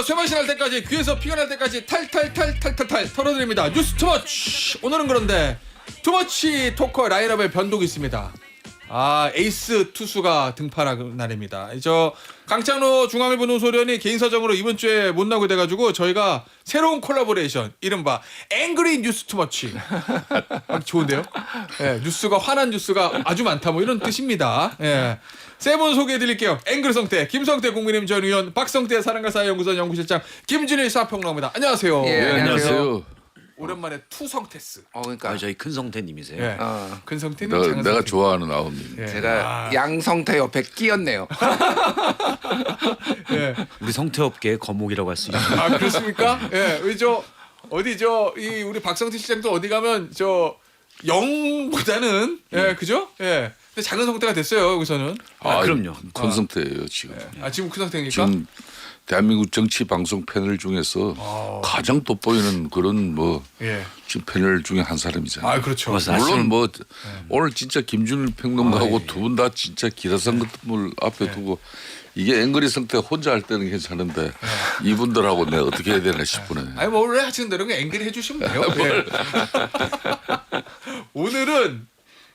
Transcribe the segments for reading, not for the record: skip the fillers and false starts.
쇠맛이 날 때까지 귀에서 피가 날 때까지 탈탈탈 털어드립니다. 뉴스 투머치. 오늘은 그런데 투머치 토커 라인업에 변동이 있습니다. 에이스 투수가 등판하는 날입니다. 저 강창로 중앙일보 노소련이 개인 사정으로 이번 주에 못 나오게 돼가지고 저희가 새로운 콜라보레이션 이른바 앵그리 뉴스 투머치. 좋은데요? 예, 뉴스가 화난 뉴스가 아주 많다 뭐 이런 뜻입니다. 예. 세 분 소개해드릴게요. 앵그리 성태, 김성태 국민의힘 전 의원, 박성태 사랑과 사회연구소 연구실장, 김준일 사평론가입니다. 안녕하세요. 예, 안녕하세요. 오랜만에 투성태스. 그러니까 저희 큰 성태님이세요. 예. 큰 성태님, 내가, 작은 내가 성태. 좋아하는 아우님. 예. 제가 양성태 옆에 끼었네요. 예. 우리 성태업계의 거목이라고 할 수 있어요. 그렇습니까? 예. 우리 박성태 시장도 어디 가면 영보다는 그죠? 예. 근데 작은 성태가 됐어요 여기서는. 그럼요. 큰 성태예요 지금. 지금 큰 성태입니까? 지금 대한민국 정치 방송 패널 중에서 가장 돋보이는 그런 예. 지금 패널 중에 한 사람이잖아요. 그렇죠. 물론 오늘 진짜 김준일 평론가하고 두 분 다 진짜 기라상 같은 걸 앞에 두고 이게 앵그리 성태 혼자 할 때는 괜찮은데 이분들하고 내가 어떻게 해야 되나 싶으네. 원래 하시는 대로 그냥 앵글이 해주시면 돼요. 예. 오늘은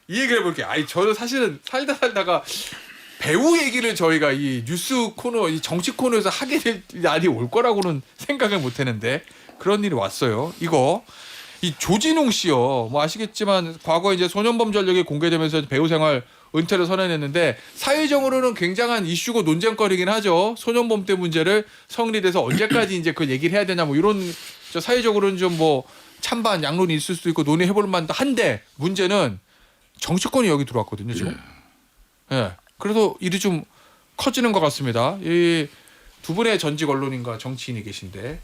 이 얘기를 해볼게요. 저는 사실은 살다가 배우 얘기를 저희가 이 뉴스 코너, 이 정치 코너에서 하게 될 날이 올 거라고는 생각을 못했는데 그런 일이 왔어요. 이 조진웅 씨요. 뭐 아시겠지만 과거 이제 소년범 전력이 공개되면서 배우 생활 은퇴를 선언했는데 사회적으로는 굉장한 이슈고 논쟁거리긴 하죠. 소년범 때 문제를 성립돼서 언제까지 이제 그 얘기를 해야 되냐 뭐 이런 사회적으로는 좀 뭐 찬반 양론이 있을 수도 있고 논의해볼 만도 한데 문제는 정치권이 여기 들어왔거든요 지금. 예. 그래서 일이 좀 커지는 것 같습니다. 이 두 분의 전직 언론인과 정치인이 계신데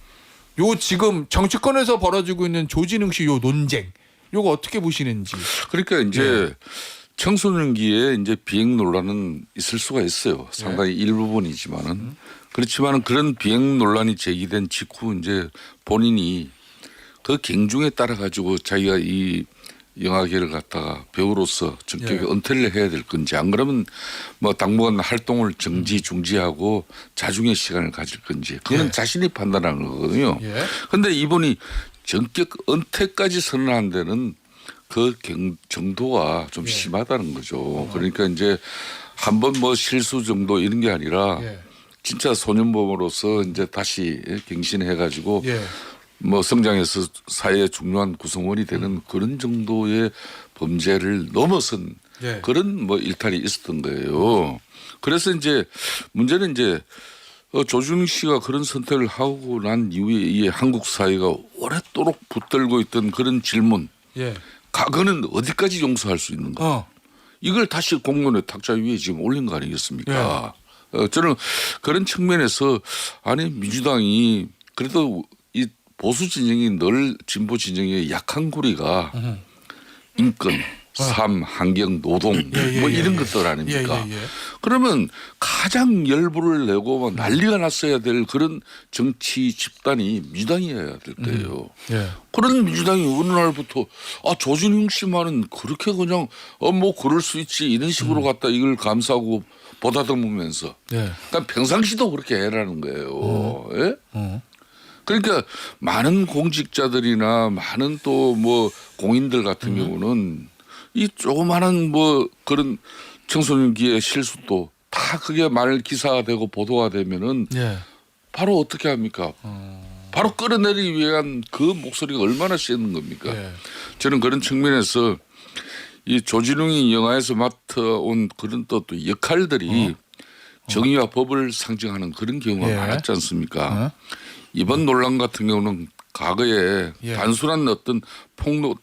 지금 정치권에서 벌어지고 있는 조진웅 씨 논쟁 요거 어떻게 보시는지. 그러니까 이제 청소년기에 이제 비행 논란은 있을 수가 있어요. 상당히 일부분이지만은 그렇지만은 그런 비행 논란이 제기된 직후 이제 본인이 그 경중에 따라 가지고 자기가 이 영화계를 갖다가 배우로서 전격에 은퇴를 해야 될 건지 안 그러면 뭐 당분간 활동을 중지하고 자중의 시간을 가질 건지 그거는 자신이 판단하는 거거든요. 그런데 이분이 전격 은퇴까지 선언한 데는 그 정도가 좀 심하다는 거죠. 그러니까 이제 한번 뭐 실수 정도 이런 게 아니라 진짜 소년범으로서 이제 다시 갱신해 가지고 뭐 성장해서 사회의 중요한 구성원이 되는 그런 정도의 범죄를 넘어선 그런 뭐 일탈이 있었던 거예요. 그래서 이제 문제는 이제 조준익 씨가 그런 선택을 하고 난 이후에 이 한국 사회가 오랫도록 붙들고 있던 그런 질문. 과거는 어디까지 용서할 수 있는가. 이걸 다시 공론의 탁자 위에 지금 올린 거 아니겠습니까? 저는 그런 측면에서 민주당이 그래도 이 보수 진영이 늘 진보 진영의 약한 고리가 인권, 삶, 환경, 노동 뭐 이런 것들 아닙니까? 그러면 가장 열불을 내고 막 난리가 났어야 될 그런 정치 집단이 민주당이어야 될 거예요. 그런 민주당이 어느 날부터 조진웅 씨만은 그렇게 그냥 뭐 그럴 수 있지 이런 식으로 갖다 이걸 감싸고 보다듬으면서 그러니까 평상시도 그렇게 해라는 거예요. 그러니까 많은 공직자들이나 많은 또 뭐 공인들 같은 경우는 이 조그마한 뭐 그런 청소년기의 실수도 다 그게 말 기사가 되고 보도가 되면은 바로 어떻게 합니까? 바로 끌어내리기 위한 그 목소리가 얼마나 세는 겁니까? 저는 그런 측면에서 이 조진웅이 영화에서 맡아온 그런 또 역할들이 정의와 법을 상징하는 그런 경우가 많았지 않습니까? 이번 논란 같은 경우는 과거에 단순한 어떤 폭로,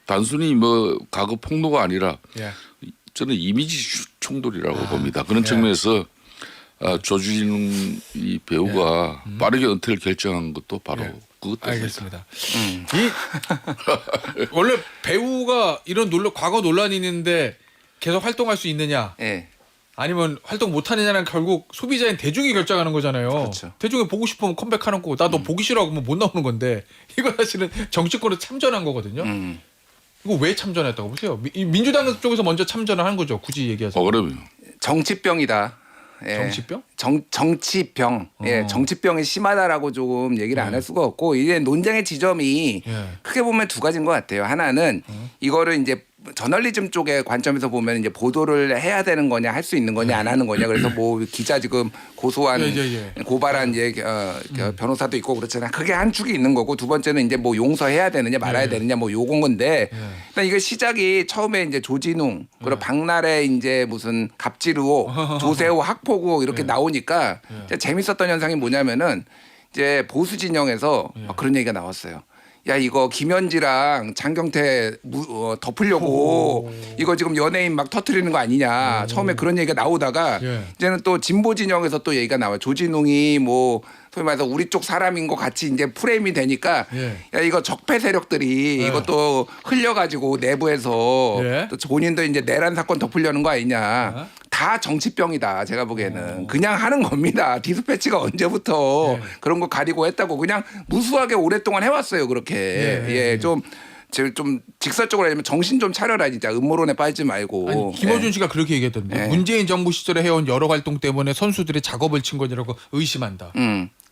단순히 뭐 과거 폭로가 아니라 저는 이미지 충돌이라고 봅니다. 그런 측면에서 조진웅 이 배우가 빠르게 은퇴를 결정한 것도 바로 그것 때문입니다. 알겠습니다. 원래 배우가 이런 과거 논란이 있는데 계속 활동할 수 있느냐? 아니면 활동 못하느냐는 결국 소비자인 대중이 결정하는 거잖아요. 그렇죠. 대중이 보고 싶으면 컴백하는 거고 나 너 보기 싫어 하면 못 나오는 건데 이거 사실은 정치권으로 참전한 거거든요. 이거 왜 참전했다고 보세요? 민주당 쪽에서 먼저 참전을 한 거죠. 굳이 얘기하자면. 그러면 정치병이다. 예. 정치병? 정치병. 예, 정치병이 심하다라고 조금 얘기를 안 할 수가 없고 이게 논쟁의 지점이 예. 크게 보면 두 가지인 것 같아요. 하나는 이거를 이제 저널리즘 쪽의 관점에서 보면 이제 보도를 해야 되는 거냐 할 수 있는 거냐 안 하는 거냐 그래서 뭐 기자 지금 고소한 고발한 이제 변호사도 있고 그렇잖아요. 그게 한 축이 있는 거고 두 번째는 이제 뭐 용서해야 되느냐 말아야 되느냐 뭐 요건 건데 일단 이게 시작이 처음에 이제 조진웅 그리고 박나래 이제 무슨 갑지르호 조세호 학포고 이렇게 나오니까 이제 재밌었던 현상이 뭐냐면은 이제 보수 진영에서 그런 얘기가 나왔어요. 야 이거 김현지랑 장경태 덮으려고 이거 지금 연예인 막 터트리는 거 아니냐. 처음에 그런 얘기가 나오다가 이제는 또 진보 진영에서 또 얘기가 나와요. 조진웅이 뭐 소위 말해서 우리 쪽 사람인 것 같이 이제 프레임이 되니까 야 이거 적폐 세력들이 이것도 흘려가지고 내부에서 또 본인도 이제 내란 사건 덮으려는 거 아니냐. 다 정치병이다. 제가 보기에는 그냥 하는 겁니다. 디스패치가 언제부터 그런 거 가리고 했다고 그냥 무수하게 오랫동안 해왔어요. 그렇게 좀 직설적으로 하면 정신 좀 차려라 진짜 음모론에 빠지지 말고. 아니, 김어준 씨가 그렇게 얘기했던데 문재인 정부 시절에 해온 여러 활동 때문에 선수들이 작업을 친 거라고 의심한다.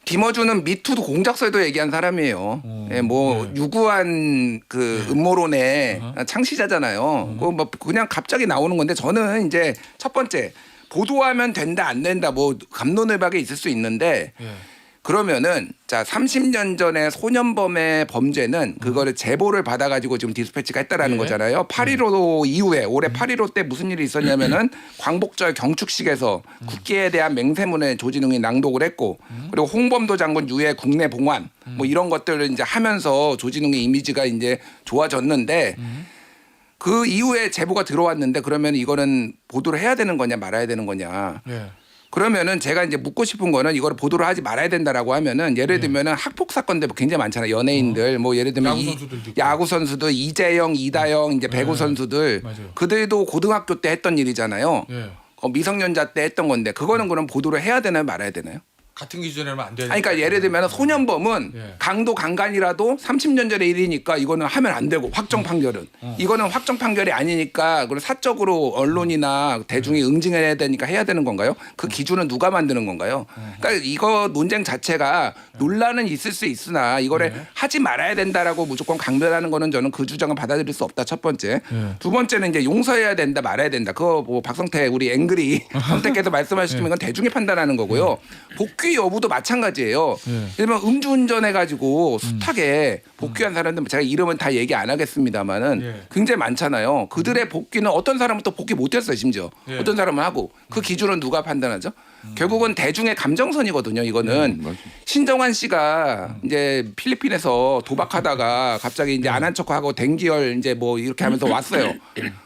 김어준은 미투도 공작소에도 얘기한 사람이에요. 뭐 유구한 그 음모론의 창시자잖아요. 그거 뭐 그냥 갑자기 나오는 건데 저는 이제 첫 번째 보도하면 된다 안 된다 뭐 갑론을박에 있을 수 있는데 그러면은 자 30년 전에 소년범의 범죄는 그거를 제보를 받아가지고 지금 디스패치가 했다라는 거잖아요. 8.15 이후에 올해 8.15 때 무슨 일이 있었냐면은 광복절 경축식에서 국기에 대한 맹세문을 조진웅이 낭독을 했고 그리고 홍범도 장군 유해 국내 봉환 뭐 이런 것들을 이제 하면서 조진웅의 이미지가 이제 좋아졌는데 그 이후에 제보가 들어왔는데 그러면 이거는 보도를 해야 되는 거냐 말아야 되는 거냐. 그러면은 제가 이제 묻고 싶은 거는 이거를 보도를 하지 말아야 된다라고 하면은 예를 들면은 학폭 사건들 굉장히 많잖아요. 연예인들 뭐 예를 들면 야구 선수들 이재영, 이다영 이제 배구 선수들 그들도 고등학교 때 했던 일이잖아요. 미성년자 때 했던 건데 그거는 그럼 보도를 해야 되나요, 말아야 되나요? 같은 기준에 하면 안 되는. 그러니까 예를 들면 소년범은 강도 강간이라도 30년 전의 일이니까 이거는 하면 안 되고 확정 판결은 이거는 확정 판결이 아니니까 그걸 사적으로 언론이나 대중이 응징해야 되니까 해야 되는 건가요? 그 기준은 누가 만드는 건가요? 그러니까 이거 논쟁 자체가 논란은 있을 수 있으나 이거를 하지 말아야 된다라고 무조건 강변하는 거는 저는 그 주장은 받아들일 수 없다. 첫 번째. 두 번째는 이제 용서해야 된다 말아야 된다. 그거 뭐 박성태 우리 앵글이 선택해서 말씀하시면 건 대중이 판단하는 거고요. 복귀 여부도 마찬가지예요. 예를 들면 음주운전해가지고 숱하게 복귀한 사람들 제가 이름은 다 얘기 안 하겠습니다만은 굉장히 많잖아요. 그들의 복귀는 어떤 사람은 또 복귀 못했어요. 심지어 어떤 사람은 하고 그 기준은 누가 판단하죠? 결국은 대중의 감정선이거든요. 이거는 신정환 씨가 이제 필리핀에서 도박하다가 갑자기 이제 안 한 척하고 댕기열 이제 뭐 이렇게 하면서 왔어요.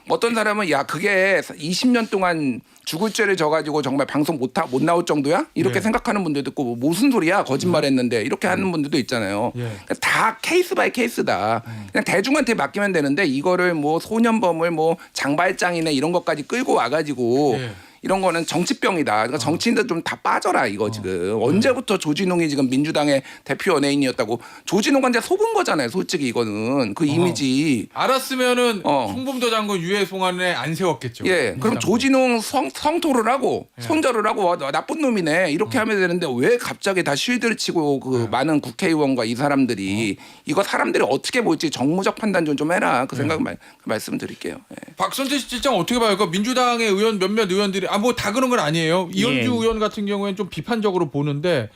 어떤 사람은 야 그게 20년 동안 죽을 죄를 져가지고 정말 방송 못 나올 정도야? 이렇게 생각하는 분들도 있고 무슨 소리야 거짓말했는데 이렇게 하는 분들도 있잖아요. 그러니까 다 케이스 바이 케이스다. 그냥 대중한테 맡기면 되는데 이거를 뭐 소년범을 뭐 장발장이네 이런 것까지 끌고 와가지고 이런 거는 정치병이다. 그러니까 정치인들 좀 다 빠져라 이거 지금. 언제부터 조진웅이 지금 민주당의 대표 연예인이었다고. 조진웅 이제 속은 거잖아요. 솔직히 이거는 그 이미지. 알았으면은 홍범도 장군 유해 송환에 안 세웠겠죠. 예. 그럼 조진웅 성토를 하고 손절을 하고 나쁜 놈이네 이렇게 하면 되는데 왜 갑자기 다 쉴드를 치고 그 많은 국회의원과 이 사람들이 이거 사람들이 어떻게 볼지 정무적 판단 좀 해라. 그 생각 말씀드릴게요. 예. 박선재 실장 어떻게 봐요? 그 민주당의 의원 몇몇 의원들이 뭐 다 그런 건 아니에요. 이현주 의원 같은 경우에는 좀 비판적으로 보는데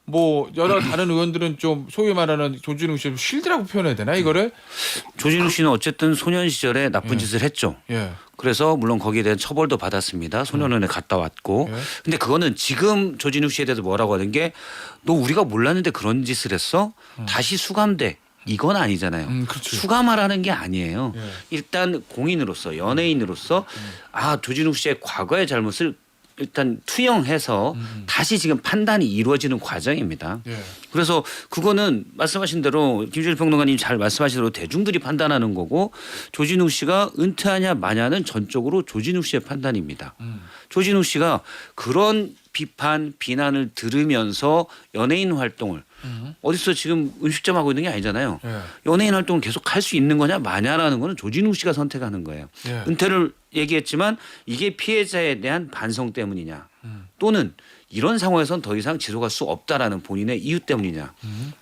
뭐 여러 다른 의원들은 좀 소위 말하는 조진웅 씨를 쉴드라고 표현해야 되나 이거를? 조진웅 씨는 어쨌든 소년 시절에 나쁜 짓을 했죠. 그래서 물론 거기에 대한 처벌도 받았습니다. 소년원에 갔다 왔고. 근데 그거는 지금 조진웅 씨에 대해서 뭐라고 하는 게 너 우리가 몰랐는데 그런 짓을 했어? 다시 수감돼. 이건 아니잖아요. 수감하라는 게 아니에요. 일단 공인으로서 연예인으로서 조진웅 씨의 과거의 잘못을 일단 투영해서 다시 지금 판단이 이루어지는 과정입니다. 그래서 그거는 말씀하신 대로 김준일 평론가님 잘 말씀하신 대로 대중들이 판단하는 거고 조진웅 씨가 은퇴하냐 마냐는 전적으로 조진웅 씨의 판단입니다. 조진웅 씨가 그런 비난을 들으면서 연예인 활동을 어디서 지금 음식점 하고 있는 게 아니잖아요. 연예인 활동을 계속 할 수 있는 거냐 마냐라는 거는 조진웅 씨가 선택하는 거예요. 은퇴를 얘기했지만 이게 피해자에 대한 반성 때문이냐 또는 이런 상황에선 더 이상 지속할 수 없다라는 본인의 이유 때문이냐.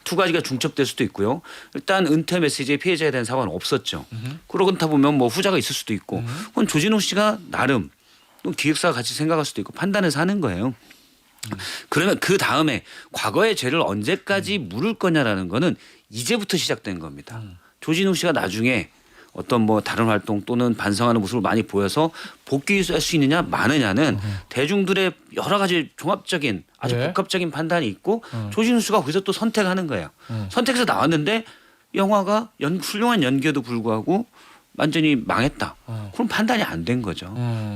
두 가지가 중첩될 수도 있고요. 일단 은퇴 메시지의 피해자에 대한 사과는 없었죠. 그러다 보면 뭐 후자가 있을 수도 있고 그건 조진웅 씨가 나름 또 기획사가 같이 생각할 수도 있고 판단해서 하는 거예요. 그러면 그 다음에 과거의 죄를 언제까지 물을 거냐라는 거는 이제부터 시작된 겁니다. 조진웅 씨가 나중에 어떤 뭐 다른 활동 또는 반성하는 모습을 많이 보여서 복귀할 수 있느냐 마느냐는 대중들의 여러 가지 종합적인 아주 네. 복합적인 판단이 있고 조진웅 씨가 거기서 또 선택하는 거예요. 선택해서 나왔는데 영화가 훌륭한 연기에도 불구하고 완전히 망했다. 그럼 판단이 안 된 거죠.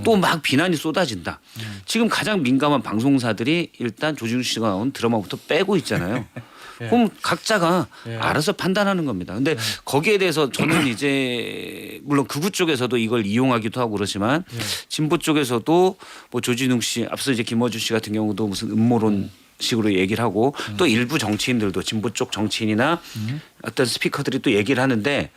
또 막 비난이 쏟아진다. 지금 가장 민감한 방송사들이 일단 조진웅 씨가 나온 드라마부터 빼고 있잖아요. 예. 그럼 각자가 예. 알아서 판단하는 겁니다. 근데 거기에 대해서 저는 이제 물론 극우 쪽에서도 이걸 이용하기도 하고 그렇지만 진보 쪽에서도 뭐 조진웅 씨 앞서 이제 김어준 씨 같은 경우도 무슨 음모론 식으로 얘기를 하고 또 일부 정치인들도 진보 쪽 정치인이나 어떤 스피커들이 또 얘기를 하는데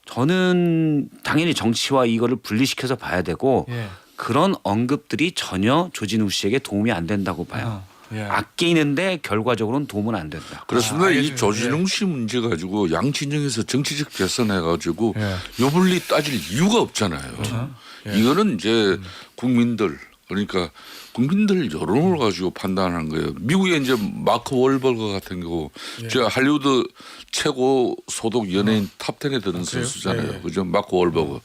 저는 당연히 정치와 이거를 분리시켜서 봐야 되고 예. 그런 언급들이 전혀 조진웅 씨에게 도움이 안 된다고 봐요. 예. 아끼는데 결과적으로는 도움은 안 된다. 그렇습니다. 이 알겠습니다. 조진웅 씨 문제 가지고 양 진영에서 정치적 개선해 가지고 예. 요분리 따질 이유가 없잖아요. 이거는 이제 국민들 그러니까 국민들 여론을 가지고 판단하는 거예요. 미국에 이제 마크 월버거 같은 경우 저 할리우드 최고 소득 연예인 탑10에 드는 선수잖아요. 예. 그죠? 마크 월버거.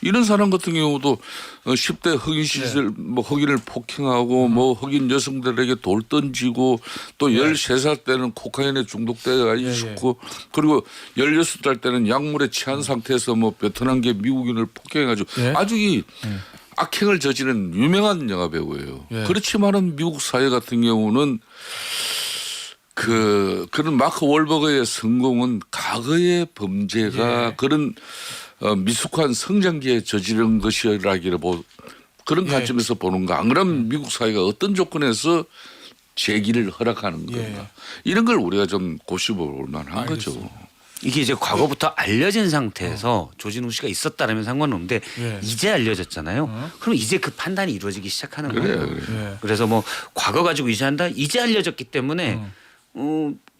이런 사람 같은 경우도 10대 흑인 시절 뭐 흑인을 폭행하고 뭐 흑인 여성들에게 돌 던지고 또 13살 때는 코카인에 중독돼가 있었고 그리고 16살 때는 약물에 취한 상태에서 뭐 베트남계 미국인을 폭행해가지고 아주 이 악행을 저지른 유명한 영화 배우예요. 그렇지만은 미국 사회 같은 경우는 그런 마크 월버거의 성공은 과거의 범죄가 그런 미숙한 성장기에 저지른 것이라기를 그런 관점에서 보는가. 안 그러면 미국 사회가 어떤 조건에서 재기를 허락하는 건가. 이런 걸 우리가 좀 고심해볼 만한 거죠. 이게 이제 과거부터 알려진 상태에서 조진웅 씨가 있었다라면 상관없는데 이제 알려졌잖아요. 그럼 이제 그 판단이 이루어지기 시작하는 거예요. 그래요. 그래서 뭐 과거 가지고 이제한다 이제 알려졌기 때문에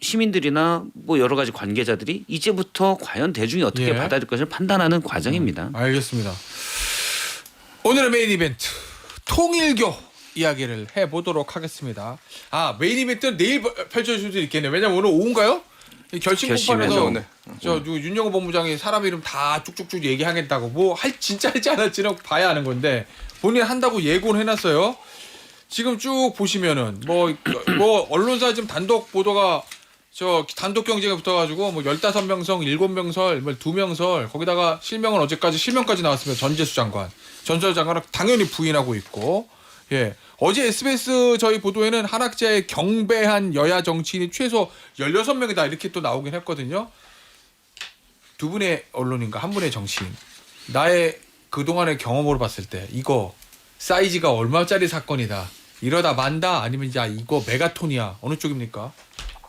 시민들이나 뭐 여러 가지 관계자들이 이제부터 과연 대중이 어떻게 받아들일 것을 판단하는 과정입니다. 알겠습니다. 오늘의 메인 이벤트 통일교 이야기를 해보도록 하겠습니다. 아 메인 이벤트는 내일 펼쳐질 수도 있겠네요. 왜냐면 오늘 오후인가요? 결심 공판에서 저 윤영호 법무장이 사람 이름 다 쭉쭉쭉 얘기하겠다고 뭐 진짜 할지 안 할지는 봐야 하는 건데 본인 한다고 예고는 해놨어요. 지금 쭉 보시면은 뭐 언론사 지금 단독 보도가 저 단독 경쟁에 붙어가지고 뭐 15명성, 7명설, 뭐 2명설 거기다가 실명은 어제까지 실명까지 나왔습니다. 전재수 장관, 전설 장관은 당연히 부인하고 있고 어제 SBS 저희 보도에는 한학자의 경배한 여야 정치인이 최소 16명이다 이렇게 또 나오긴 했거든요. 두 분의 언론인가 한 분의 정치인 나의 그동안의 경험으로 봤을 때 이거 사이즈가 얼마짜리 사건이다 이러다 만다 아니면 야 이거 메가톤이야 어느 쪽입니까?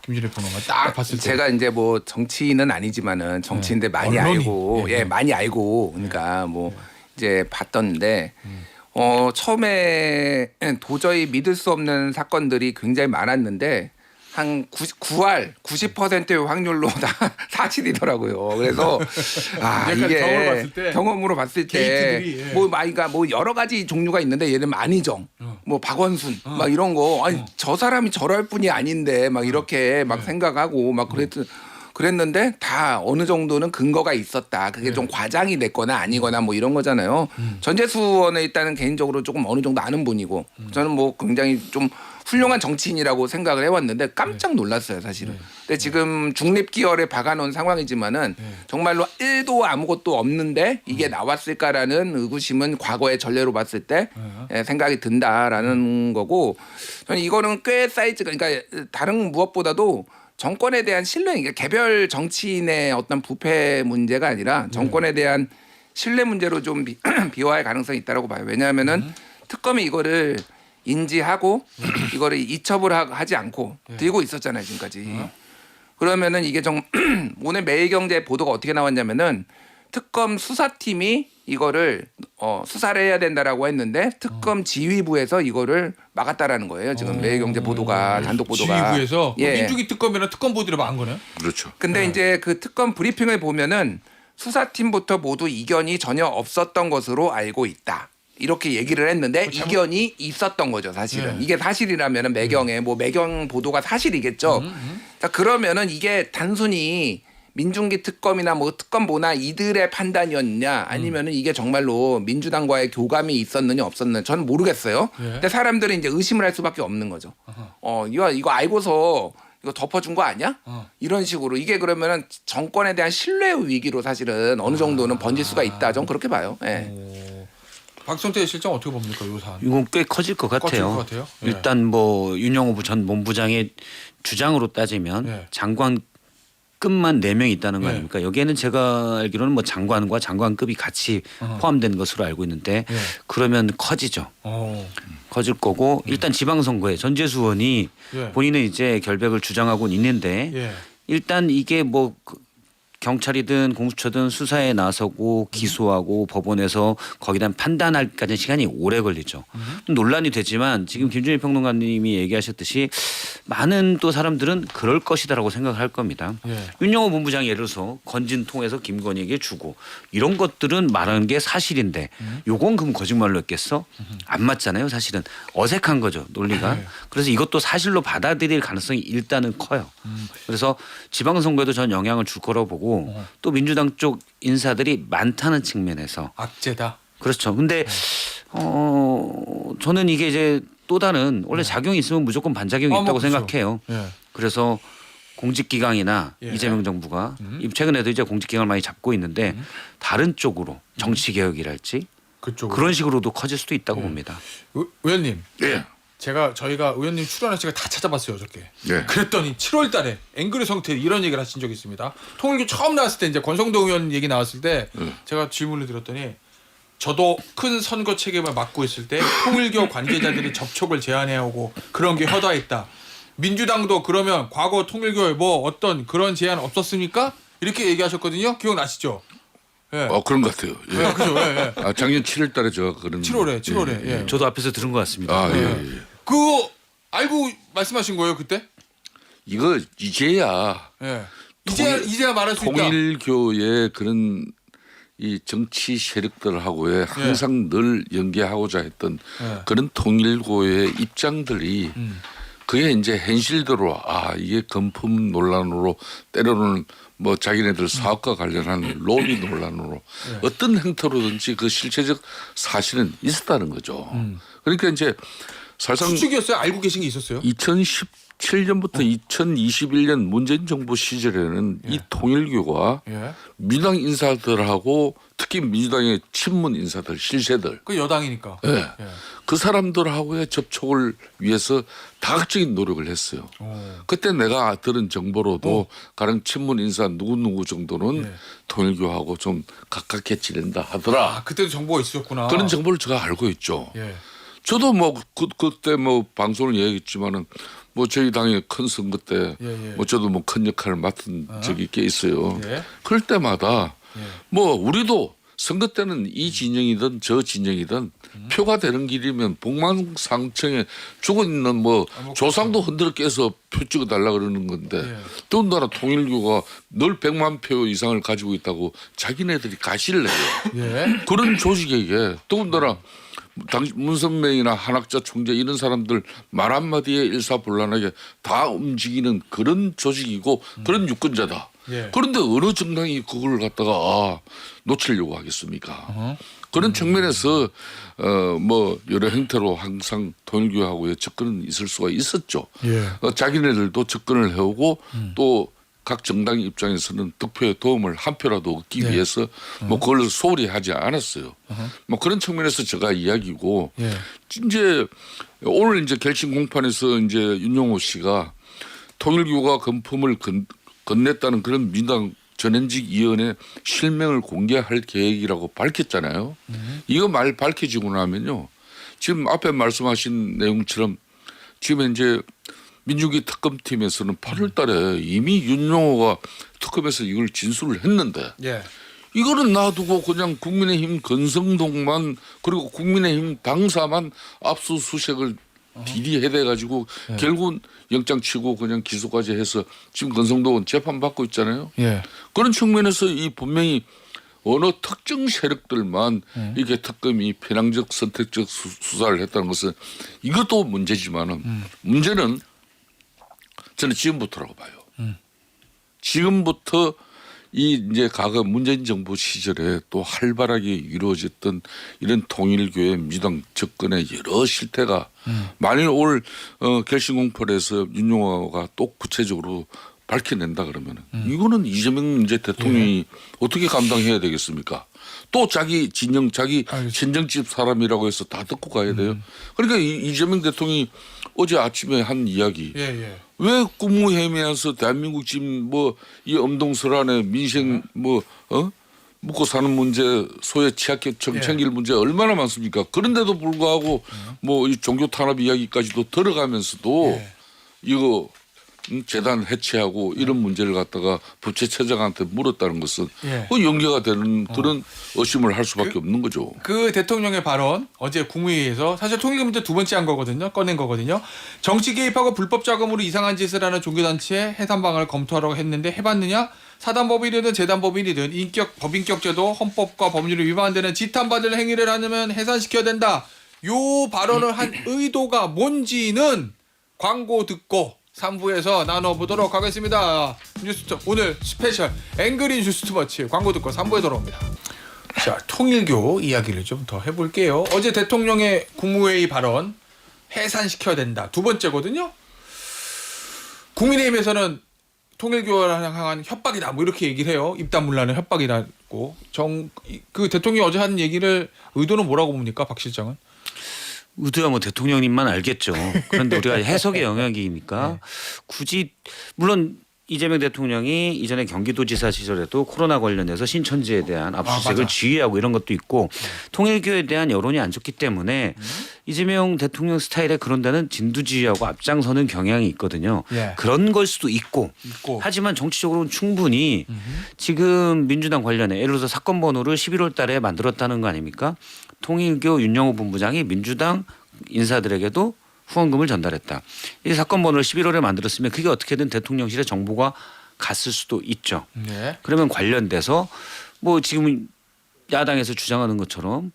김준일 평론가 딱 봤을 때 제가 이제 뭐 정치인은 아니지만은 정치인들 많이 언론인. 알고 많이 알고 그러니까 뭐 이제 봤던데 처음에 도저히 믿을 수 없는 사건들이 굉장히 많았는데 한 90%의 확률로 다 사실이더라고요. 그래서 이게 경험으로 봤을 때 뭐 그러니까 뭐 여러 가지 종류가 있는데 예를 들면 안희정, 뭐 박원순 막 이런 거 아니 저 사람이 저럴 뿐이 아닌데 막 이렇게 막 생각하고 막 그랬는데 다 어느 정도는 근거가 있었다. 그게 좀 과장이 됐거나 아니거나 뭐 이런 거잖아요. 전재수 의원은 일단은 개인적으로 조금 어느 정도 아는 분이고 저는 뭐 굉장히 좀 훌륭한 정치인이라고 생각을 해왔는데 깜짝 놀랐어요 사실은. 근데 지금 중립기열에 박아놓은 상황이지만은 정말로 1도 아무것도 없는데 이게 나왔을까라는 의구심은 과거의 전례로 봤을 때 생각이 든다라는 거고 저는 이거는 꽤 사이즈가 그러니까 다른 무엇보다도 정권에 대한 신뢰, 그러니까 개별 정치인의 어떤 부패 문제가 아니라 정권에 대한 신뢰 문제로 좀 비화할 가능성이 있다고 봐요. 왜냐하면은 특검이 이거를 인지하고 이거를 이첩을 하지 않고 들고 있었잖아요 지금까지. 그러면은 이게 오늘 매일경제 보도가 어떻게 나왔냐면은 특검 수사팀이 이거를 수사를 해야 된다라고 했는데 특검 지휘부에서 이거를 막았다라는 거예요. 지금 매일경제 보도가 단독 보도가. 지휘부에서 예. 민주기 특검이나 특검 보도를 막은 거네요. 그렇죠. 근데 이제 그 특검 브리핑을 보면은 수사팀부터 모두 이견이 전혀 없었던 것으로 알고 있다. 이렇게 얘기를 했는데 이견이 있었던 거죠, 사실은. 예. 이게 사실이라면은 매경에 뭐 매경 보도가 사실이겠죠. 자, 그러면은 이게 단순히 민중기 특검이나 뭐 특검보나 이들의 판단이었냐 아니면은 이게 정말로 민주당과의 교감이 있었느냐 없었느냐 저는 모르겠어요. 예. 근데 사람들은 이제 의심을 할 수밖에 없는 거죠. 이거 알고서 이거 덮어준 거 아니야? 이런 식으로 이게 그러면은 정권에 대한 신뢰의 위기로 사실은 어느 정도는 번질 수가 있다. 전 그렇게 봐요. 예. 박성태 실장 어떻게 봅니까, 요 사안? 이건 꽤 커질 것 커질 같아요. 것 같아요? 예. 일단 뭐 윤영호 전 본부장의 주장으로 따지면 예. 장관급만 4명 있다는 거 예. 아닙니까? 여기에는 제가 알기로는 뭐 장관과 장관급이 같이 포함된 것으로 알고 있는데 예. 그러면 커지죠. 커질 거고 일단 지방선거에 전재수 의원이 예. 본인은 이제 결백을 주장하고 있는데 예. 일단 이게 뭐 경찰이든 공수처든 수사에 나서고 기소하고 법원에서 거기에 대한 판단할까지는 시간이 오래 걸리죠. 논란이 되지만 지금 김준일 평론가님이 얘기하셨듯이 많은 또 사람들은 그럴 것이다라고 생각을 할 겁니다. 예. 윤영호 본부장이 예를 들어서 건진 통해서 김건희에게 주고 이런 것들은 말하는 게 사실인데 요건 그럼 거짓말로 했겠어? 안 맞잖아요. 사실은 어색한 거죠. 논리가. 네. 그래서 이것도 사실로 받아들일 가능성이 일단은 커요. 그래서 지방선거에도 전 영향을 줄 거라고 보고 또 민주당 쪽 인사들이 많다는 측면에서 악재다. 그렇죠. 근데 저는 이게 이제 또 다른 원래 작용이 있으면 무조건 반작용이 뭐 있다고 그렇죠. 생각해요. 예. 그래서 공직기강이나 예. 이재명 정부가 최근에도 이제 공직기강을 많이 잡고 있는데 다른 쪽으로 정치개혁이랄지 그쪽 그런 식으로도 커질 수도 있다고 봅니다. 의원님. 예. 저희가 의원님 출연한 시간 다 찾아봤어요, 어저께. 예. 그랬더니 7월 달에 앵그리 성태 이런 얘기를 하신 적이 있습니다. 통일교 처음 나왔을 때 이제 권성동 의원 얘기 나왔을 때 제가 질문을 드렸더니 저도 큰 선거 책임을 맡고 있을 때 통일교 관계자들이 접촉을 제한해 오고 그런 게 허다했다. 민주당도 그러면 과거 통일교에 뭐 어떤 그런 제한 없었습니까? 이렇게 얘기하셨거든요. 기억나시죠? 예. 그런 것 같아요. 예. 예, 그죠. 예, 예. 작년 7월 달에 제가 그런 7월에. 예. 저도 앞에서 들은 것 같습니다. 아, 예, 예. 예. 그거 알고 말씀하신 거예요, 그때? 이거 이제야 예. 이제야 말할 수 있다. 통일교의 그런 이 정치 세력들하고의 항상 늘 연계하고자 했던 예. 그런 통일교의 입장들이 그게 이제 현실대로 이게 금품 논란으로 때로는 뭐 자기네들 사업과 관련한 로비 논란으로 어떤 행태로든지 그 실체적 사실은 있었다는 거죠. 그러니까 이제 사실상 수축이었어요? 알고 계신 게 있었어요? 2017년부터 2021년 문재인 정부 시절에는 이 통일교가 예. 민주당 인사들하고 특히 민주당의 친문 인사들 실세들 그 여당이니까. 예. 예. 그 사람들하고의 접촉을 위해서 다각적인 노력을 했어요. 그때 내가 들은 정보로도 가령 친문 인사 누구 정도는 예. 통일교하고 좀 가깝게 지낸다 하더라. 그때도 정보가 있었구나. 그런 정보를 제가 알고 있죠. 예. 저도 뭐 그때 뭐 방송을 얘기했지만은 뭐 저희 당의 큰 선거 때 예. 뭐 저도 뭐 큰 역할을 맡은 적이 꽤 있어요. 예. 그럴 때마다 뭐 우리도 선거 때는 이 진영이든 저 진영이든 표가 되는 길이면 북망상청에 죽어 있는 뭐 조상도 흔들어 깨서 표 찍어달라 그러는 건데 예. 더군다나 통일교가 늘 100만 표 이상을 가지고 있다고 자기네들이 가시를 해요. 예. 그런 조직에게 더군다나 문선명이나 한학자 총재 이런 사람들 말 한마디에 일사불란하게 다 움직이는 그런 조직이고 그런 유권자다. 예. 그런데 어느 정당이 그걸 갖다가 놓치려고 하겠습니까? 그런 측면에서 뭐 여러 형태로 항상 통일교하고의 접근은 있을 수가 있었죠. 예. 자기네들도 접근을 해오고 또 각 정당 입장에서는 득표에 도움을 한 표라도 얻기 네. 위해서 뭐 그걸 소홀히 하지 않았어요. 뭐 그런 측면에서 제가 이야기고 예. 이제 오늘 이제 결심 공판에서 이제 윤영호 씨가 통일교가 금품을 건넸다는 그런 민당 전현직 위원회 실명을 공개할 계획이라고 밝혔잖아요. 이거 말 밝혀지고 나면요. 지금 앞에 말씀하신 내용처럼 지금 이제 민주기 특검팀에서는 8월 달에 이미 윤영호가 특검에서 이걸 진술을 했는데 예. 이거는 놔두고 그냥 국민의힘 건성동만 그리고 국민의힘 당사만 압수수색을 비리해대 가지고 결국은 영장 치고 그냥 기소까지 해서 지금 건성동은 재판 받고 있잖아요. 예. 그런 측면에서 이 분명히 어느 특정 세력들만 이게 특검이 편향적 선택적 수사를 했다는 것은 이것도 문제지만은 문제는 저는 지금부터라고 봐요. 지금부터 이 이제 과거 문재인 정부 시절에 또 활발하게 이루어졌던 이런 통일교회 민주당 접근의 여러 실태가 만일 올 결심공포에서 윤용호가 또 구체적으로 밝혀낸다 그러면 이거는 이재명 이제 대통령이 어떻게 감당해야 되겠습니까? 또 자기 진영 자기 친정집 사람이라고 해서 다 듣고 가야 돼요. 그러니까 이재명 대통령이 어제 아침에 한 이야기 왜 국무회의에서 대한민국 지금 뭐 이 엄동설안에 민생 묵고 사는 문제 소외 취약계층 챙길 문제 얼마나 많습니까? 그런데도 불구하고 뭐 이 종교 탄압 이야기까지도 들어가면서도 이거 재단 해체하고 이런 문제를 갖다가 부채처장한테 물었다는 것은 그 연계가 되는 그런 의심을 할 수밖에 없는 거죠. 그 대통령의 발언 어제 국무회의에서 사실 통일교 문제 두 번째 한 거거든요. 꺼낸 거거든요. 정치 개입하고 불법 자금으로 이상한 짓을 하는 종교단체의 해산 방안을 검토하라고 했는데 해봤느냐? 사단법인이든 재단법인이든 법인격제도 헌법과 법률을 위반되는 지탄받을 행위를 하면 해산시켜야 된다. 요 발언을 한 의도가 뭔지는 광고 듣고 3부에서 나눠보도록 하겠습니다. 오늘 스페셜 앵그리 뉴스투머치 광고 듣고 3부에 돌아옵니다. 자, 통일교 이야기를 좀 더 해볼게요. 어제 대통령의 국무회의 발언 해산시켜야 된다. 두 번째거든요. 국민의힘에서는 통일교를 향한 협박이다. 뭐 이렇게 얘기를 해요. 입단문란은 협박이라고. 그 대통령이 어제 한 얘기를 의도는 뭐라고 봅니까, 박 실장은? 의도야 뭐 대통령님만 알겠죠. 그런데 우리가 해석의 영역이니까 굳이 물론 이재명 대통령이 이전에 경기도지사 시절에도 코로나 관련해서 신천지에 대한 압수수색을 지휘하고 이런 것도 있고 통일교에 대한 여론이 안 좋기 때문에 이재명 대통령 스타일의 그런 데는 진두지휘하고 앞장서는 경향이 있거든요. 그런 걸 수도 있고 하지만 정치적으로는 충분히 지금 민주당 관련해 예를 들어서 사건 번호를 11월 달에 만들었다는 거 아닙니까? 통일교 윤영호 본부장이 민주당 인사들에게도 후원금을 전달했다. 이 사건 번호를 11월에 만들었으면 그게 어떻게든 대통령실에 정보가 갔을 수도 있죠. 그러면 관련돼서 뭐 지금 야당에서 주장하는 것처럼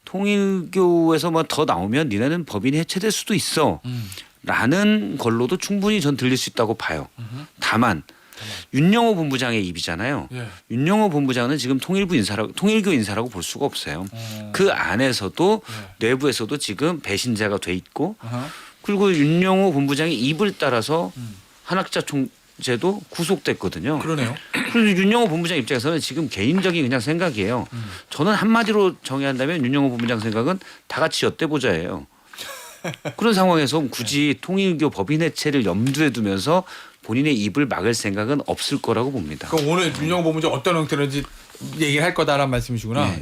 통일교에서 뭐 더 나오면 니네는 법인이 해체될 수도 있어. 라는 걸로도 충분히 전 들릴 수 있다고 봐요. 다만 윤영호 본부장의 입이잖아요. 윤영호 본부장은 지금 통일교 인사라고 볼 수가 없어요. 그 안에서도 내부에서도 지금 배신자가 돼 있고 그리고 윤영호 본부장의 입을 따라서 한학자 총재도 구속됐거든요. 그러네요. 그래서 윤영호 본부장 입장에서는 지금 개인적인 그냥 생각이에요. 저는 한마디로 정의한다면 윤영호 본부장 생각은 다 같이 엿대보자예요. 그런 상황에서 굳이 통일교 법인 해체를 염두에 두면서 본인의 입을 막을 생각은 없을 거라고 봅니다. 그럼 오늘 윤영호 본부장 어떤 형태로인지 얘기할 거다라는 말씀이시구나.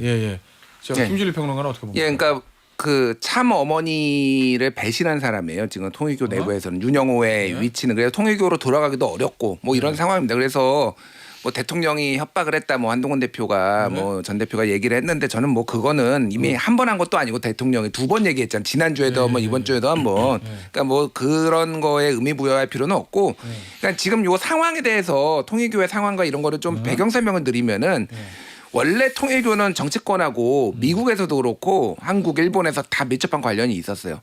김준일 평론가는 어떻게 봅니까? 그러니까 그 참 어머니를 배신한 사람이에요. 지금 통일교 내부에서는 윤영호의 위치는 그래서 통일교로 돌아가기도 어렵고 뭐 이런 상황입니다. 그래서 뭐 대통령이 협박을 했다 뭐 한동훈 대표가 뭐 전 대표가 얘기를 했는데 저는 뭐 그거는 이미 한 번 한 것도 아니고 대통령이 두 번 얘기했잖아요. 지난주에도 한번 이번 주에도 한번. 그러니까 뭐 그런 거에 의미 부여할 필요는 없고 그러니까 지금 요 상황에 대해서 통일교의 상황과 이런 거를 좀 배경 설명을 드리면은 원래 통일교는 정치권하고 미국에서도 그렇고 한국, 일본에서 다 밀접한 관련이 있었어요.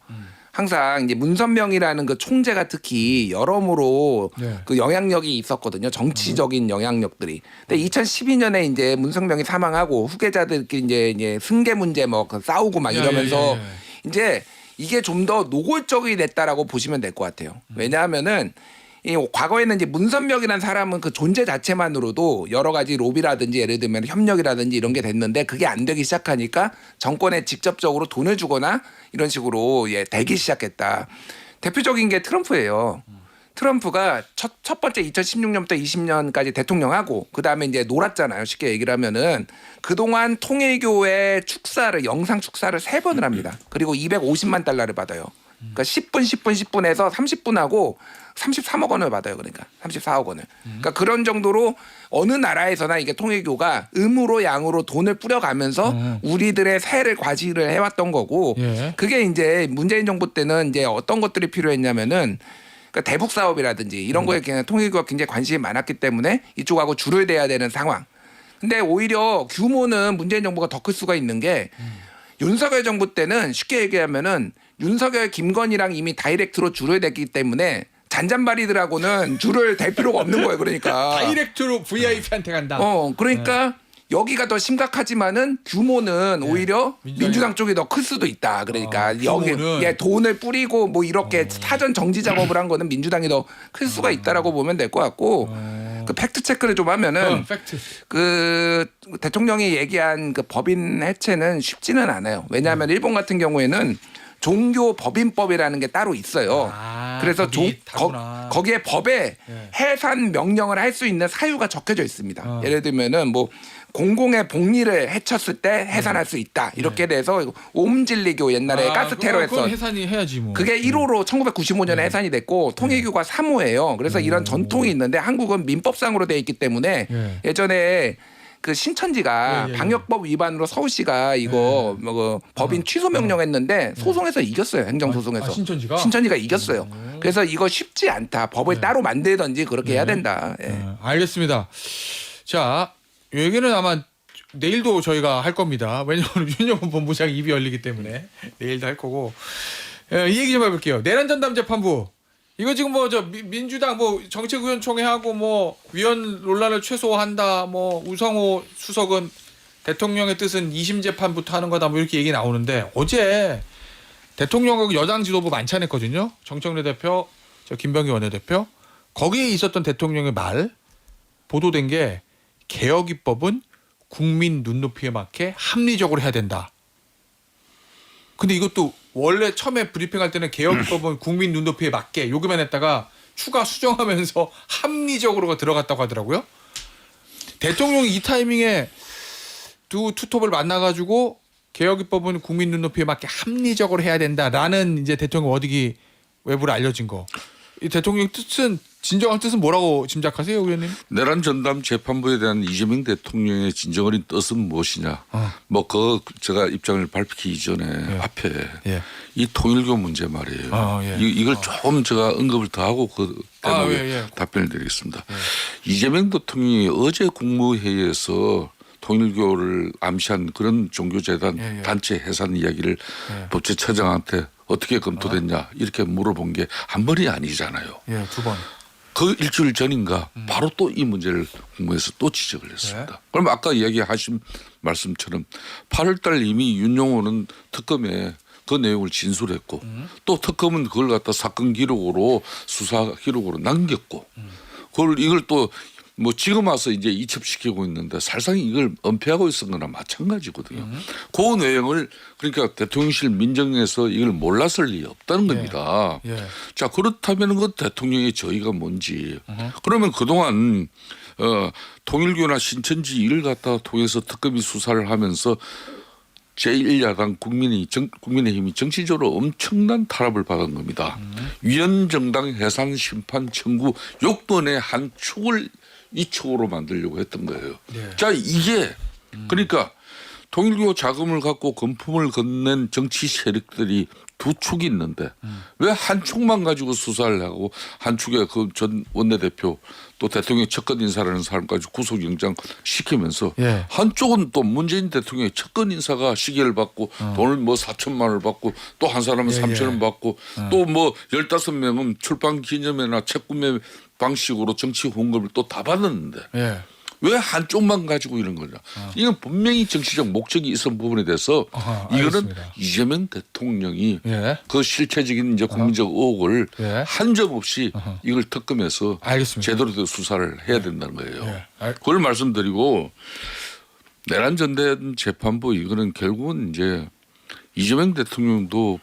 항상 이제 문선명이라는 그 총재가 특히 여러모로 그 영향력이 있었거든요. 정치적인 영향력들이. 근데 2012년에 이제 문선명이 사망하고 후계자들끼리 이제 승계 문제 뭐 싸우고 막 이러면서 이제 이게 좀 더 노골적이 됐다라고 보시면 될 것 같아요. 왜냐하면은 이 과거에는 이제 문선명이라는 사람은 그 존재 자체만으로도 여러 가지 로비라든지 예를 들면 협력이라든지 이런 게 됐는데 그게 안 되기 시작하니까 정권에 직접적으로 돈을 주거나 이런 식으로 되기 시작했다. 대표적인 게 트럼프예요. 트럼프가 첫 번째 2016년부터 20년까지 대통령하고 그다음에 이제 놀았잖아요. 쉽게 얘기를 하면은 그동안 통일교회 축사를 영상 축사를 3번을 합니다. 그리고 $250만 받아요. 그러니까 10분 해서 30분 하고 33억 원을 받아요. 그러니까 34억 원을. 그러니까 그런 정도로 어느 나라에서나 이게 통일교가 음으로 양으로 돈을 뿌려가면서 우리들의 세를 과시를 해왔던 거고 예. 그게 이제 문재인 정부 때는 이제 어떤 것들이 필요했냐면은 그러니까 대북 사업이라든지 이런 거에 그냥 통일교가 굉장히 관심이 많았기 때문에 이쪽하고 줄을 대야 되는 상황. 근데 오히려 규모는 문재인 정부가 더 클 수가 있는 게 윤석열 정부 때는 쉽게 얘기하면은 윤석열 김건희랑 이미 다이렉트로 줄을 댔기 때문에 잔잔바리들하고는 줄을 댈 필요가 없는 거예요. 그러니까. 다이렉트로 VIP한테 간다. 그러니까 여기가 더 심각하지만은 규모는 오히려 민주당 쪽이 더 클 수도 있다. 그러니까 여기 규모는. 돈을 뿌리고 뭐 이렇게 사전 정지 작업을 한 거는 민주당이 더 클 수가 있다라고 보면 될 것 같고 그 팩트 체크를 좀 하면은 팩트. 그 대통령이 얘기한 그 법인 해체는 쉽지는 않아요. 왜냐하면 일본 같은 경우에는 종교 법인법이라는 게 따로 있어요. 그래서 거기 다구나. 거기에 법에 해산 명령을 할 수 있는 사유가 적혀져 있습니다. 예를 들면은 뭐 공공의 복리를 해쳤을 때 해산할 수 있다. 이렇게 돼서 옴진리교 옛날에 가스 테러 그건 했던 해산이 해야지 뭐. 그게 1호로 1995년에 해산이 됐고 통일교가 3호예요. 그래서 이런 전통이 있는데 한국은 민법상으로 돼 있기 때문에 예전에 그 신천지가 방역법 위반으로 서울시가 이거 뭐 법인 취소 명령했는데 소송에서 이겼어요. 행정소송에서. 신천지가 이겼어요. 그래서 이거 쉽지 않다. 법을 따로 만들든지 그렇게 해야 된다. 예. 알겠습니다. 자, 이 얘기는 아마 내일도 저희가 할 겁니다. 왜냐하면 윤영훈 본부장 입이 열리기 때문에 내일도 할 거고. 이 얘기 좀 해볼게요. 내란 전담 재판부. 이거 지금 뭐 저 민주당 뭐 정책위원총회하고 뭐 위원 논란을 최소화한다. 뭐 우성호 수석은 대통령의 뜻은 2심 재판부터 하는 거다. 뭐 이렇게 얘기 나오는데 어제 대통령하고 여당 지도부 만찬했거든요. 정청래 대표, 저 김병기 원내대표. 거기에 있었던 대통령의 말 보도된 게 개혁 입법은 국민 눈높이에 맞게 합리적으로 해야 된다. 근데 이것도 원래 처음에 브리핑할 때는 개혁 입법은 국민 눈높이에 맞게 요구만 했다가 추가 수정하면서 합리적으로가 들어갔다고 하더라고요. 대통령이 이 타이밍에 두 투톱을 만나가지고 개혁 입법은 국민 눈높이에 맞게 합리적으로 해야 된다라는 이제 대통령 워딩이 외부로 알려진 거. 이 대통령 뜻은 진정한 뜻은 뭐라고 짐작하세요, 의원님? 내란 전담 재판부에 대한 이재명 대통령의 진정어린 뜻은 무엇이냐? 뭐 그 제가 입장을 밝히기 전에 앞에 이 통일교 문제 말이에요. 이걸 조금 제가 언급을 더 하고 그 대목에 답변을 드리겠습니다. 이재명 대통령이 어제 국무회의에서 통일교를 암시한 그런 종교재단 단체 해산 이야기를 법제처장한테 어떻게 검토됐냐 이렇게 물어본 게 한 번이 아니잖아요. 두 번. 그 일주일 전인가 바로 또 이 문제를 국무에서 또 지적을 했습니다. 그럼 아까 이야기하신 말씀처럼 8월 달 이미 윤용호는 특검에 그 내용을 진술했고 또 특검은 그걸 갖다 사건 기록으로 수사 기록으로 남겼고 이걸 또 뭐 지금 와서 이제 이첩시키고 있는데 사실상 이걸 은폐하고 있었던 거나 마찬가지거든요. 그 내용을 그러니까 대통령실 민정에서 이걸 몰랐을 리 없다는 겁니다. 자 그렇다면 그 대통령의 저희가 뭔지 그러면 그동안 통일교나 신천지 이를 갖다 통해서 특검이 수사를 하면서 제1야당 국민의힘이 정치적으로 엄청난 탄압을 받은 겁니다. 위헌정당 해산 심판 청구 요건의 한 축을 이 축으로 만들려고 했던 거예요. 자 이게 그러니까 통일교 자금을 갖고 건품을 건넨 정치 세력들이 두 축이 있는데 왜 한 축만 가지고 수사를 하고 한 축에 그 전 원내대표 또 대통령 첫건 인사라는 사람까지 구속영장 시키면서 한쪽은 또 문재인 대통령의 첫건 인사가 시계를 받고 돈을 뭐 4천만 원을 받고 또 한 사람은 3천 원 받고 또 뭐 15명은 출판 기념회나 책 구매 방식으로 정치 후원금을 또 다 받았는데 왜 한쪽만 가지고 이런 거냐. 이건 분명히 정치적 목적이 있었던 부분에 대해서 이거는 이재명 대통령이 그 실체적인 이제 국민적 의혹을 한 점 없이 이걸 특검해서 제대로 된 수사를 해야 된다는 거예요. 그걸 말씀드리고 내란 전담 재판부 이거는 결국은 이제 이재명 대통령도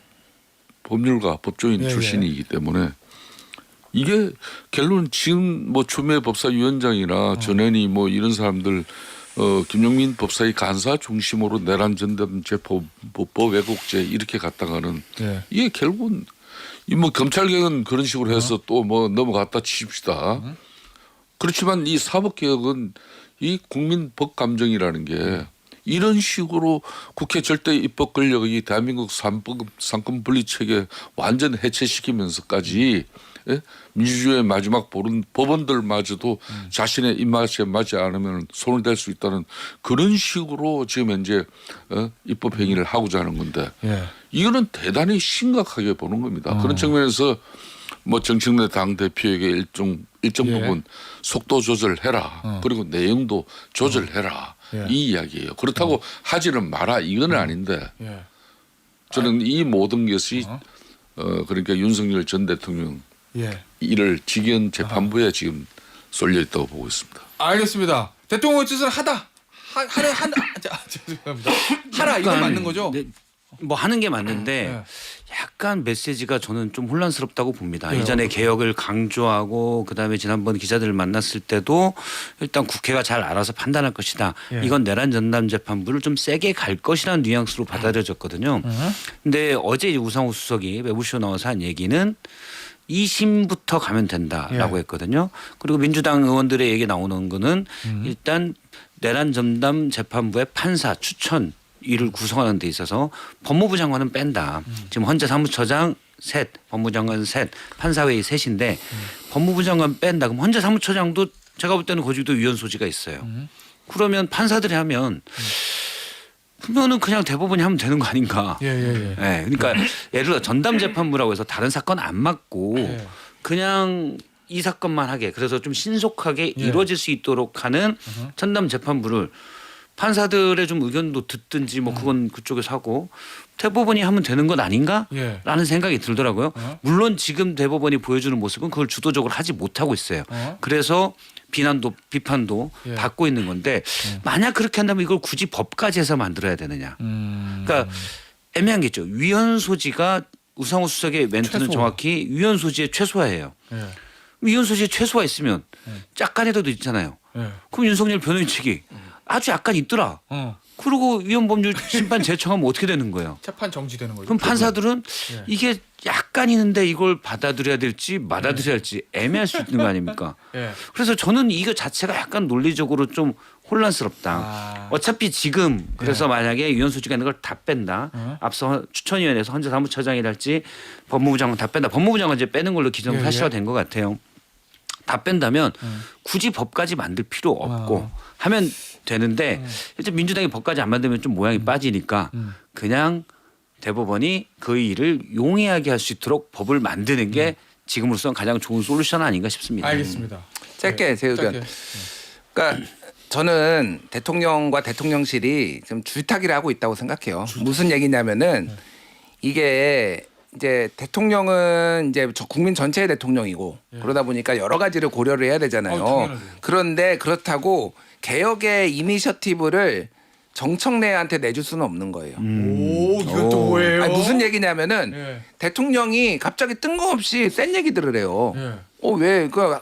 법률가 법조인 출신이기 때문에 이게 결론은 지금 뭐 추미애 법사위원장이나 전현희 뭐 이런 사람들 김용민 법사위 간사 중심으로 내란 전담 재판부 왜곡죄 이렇게 갔다가는 이게 결국은 이 뭐 검찰개혁은 그런 식으로 해서 또 뭐 넘어갔다 치십시다. 그렇지만 이 사법개혁은 이 국민 법 감정이라는 게 이런 식으로 국회 절대 입법 권력이 대한민국 상권 분리 체계 완전 해체시키면서까지 예? 민주주의의 마지막 법원들마저도 자신의 입맛에 맞지 않으면 손을 댈 수 있다는 그런 식으로 지금 현재 입법 행위를 하고자 하는 건데 예. 이거는 대단히 심각하게 보는 겁니다. 그런 측면에서 뭐 정청래 당 대표에게 일정 예. 부분 속도 조절해라. 그리고 내용도 조절해라. 예. 이 이야기예요. 그렇다고 하지는 마라 이건 아닌데 예. 저는 이 모든 것이 그러니까 윤석열 전 대통령 예. 이를 직연 재판부에 지금 쏠려 있다고 보고 있습니다. 알겠습니다. 대통령의 뜻을 하다. 죄송합니다. 하라 이건 약간 맞는 거죠? 네, 뭐 하는 게 맞는데 네. 약간 메시지가 저는 좀 혼란스럽다고 봅니다. 네, 이전에 개혁을 강조하고 그다음에 지난번 기자들을 만났을 때도 일단 국회가 잘 알아서 판단할 것이다. 예. 이건 내란 전담 재판부를 좀 세게 갈 것이라는 뉘앙스로 받아들여졌거든요. 근데 어제 우상호 수석이 매부쇼 나와서 한 얘기는 2심부터 가면 된다라고 예. 했거든요. 그리고 민주당 의원들의 얘기 나오는 거는 일단 내란 전담 재판부의 판사 추천 이를 구성하는 데 있어서 법무부 장관은 뺀다. 지금 헌재 사무처장 셋, 법무장관 셋, 판사회의 셋인데 법무부 장관 뺀다. 그럼 헌재 사무처장도 제가 볼 때는 거기도 위헌 소지가 있어요. 그러면 판사들이 하면 그러면은 그냥 대법원이 하면 되는 거 아닌가. 예. 네, 그러니까 예를 들어 전담 재판부라고 해서 다른 사건 안 맡고 예. 그냥 이 사건만 하게 그래서 좀 신속하게 예. 이루어질 수 있도록 하는 전담 재판부를 판사들의 좀 의견도 듣든지 뭐 그건 그쪽에서 하고 대법원이 하면 되는 것 아닌가라는 예. 생각이 들더라고요. 물론 지금 대법원이 보여주는 모습은 그걸 주도적으로 하지 못하고 있어요. 그래서 비판도 예. 받고 있는 건데 만약 그렇게 한다면 이걸 굳이 법까지 해서 만들어야 되느냐. 그러니까 애매한 게 있죠. 위헌 소지가 우상호 수석의 멘트는 최소. 정확히 위헌 소지의 최소화예요. 예. 위헌 소지의 최소화 있으면 짝간에도 있잖아요. 예. 그럼 윤석열 변호인 측이 아주 약간 있더라. 어. 그리고 위헌법률 심판 제청하면 어떻게 되는 거예요? 재판 정지되는 거죠. 그럼 판사들은 예. 이게 약간 있는데 이걸 받아들여야 될지 받아들여야 할지 애매할 수 있는 거 아닙니까? 예. 그래서 저는 이거 자체가 약간 논리적으로 좀 혼란스럽다. 아. 어차피 지금 그래서 만약에 위헌 소지가 있는 걸 다 뺀다. 앞서 추천위원회에서 헌재 사무처장이랄지 법무부 장관 다 뺀다. 법무부 장관 이제 빼는 걸로 기정 예, 사실화 예. 된 것 같아요. 다 뺀다면 굳이 법까지 만들 필요 없고 하면 되는데 일단 민주당이 법까지 안 만들면 좀 모양이 빠지니까 그냥 대법원이 그 일을 용이하게 할 수 있도록 법을 만드는 게 지금으로서는 가장 좋은 솔루션 아닌가 싶습니다. 알겠습니다. 짧게 제 의견. 짧게. 그러니까 저는 대통령과 대통령실이 지금 줄타기를 하고 있다고 생각해요. 무슨 얘기냐면은 이게 이제 대통령은 이제 국민 전체의 대통령이고 그러다 보니까 여러 가지를 고려를 해야 되잖아요. 당연하죠. 그런데 그렇다고 개혁의 이니셔티브를 정청래한테 내줄 수는 없는 거예요. 오, 이건 또 뭐예요? 아니, 무슨 얘기냐면은 예. 대통령이 갑자기 뜬금없이 센 얘기들을 해요. 예. 왜 그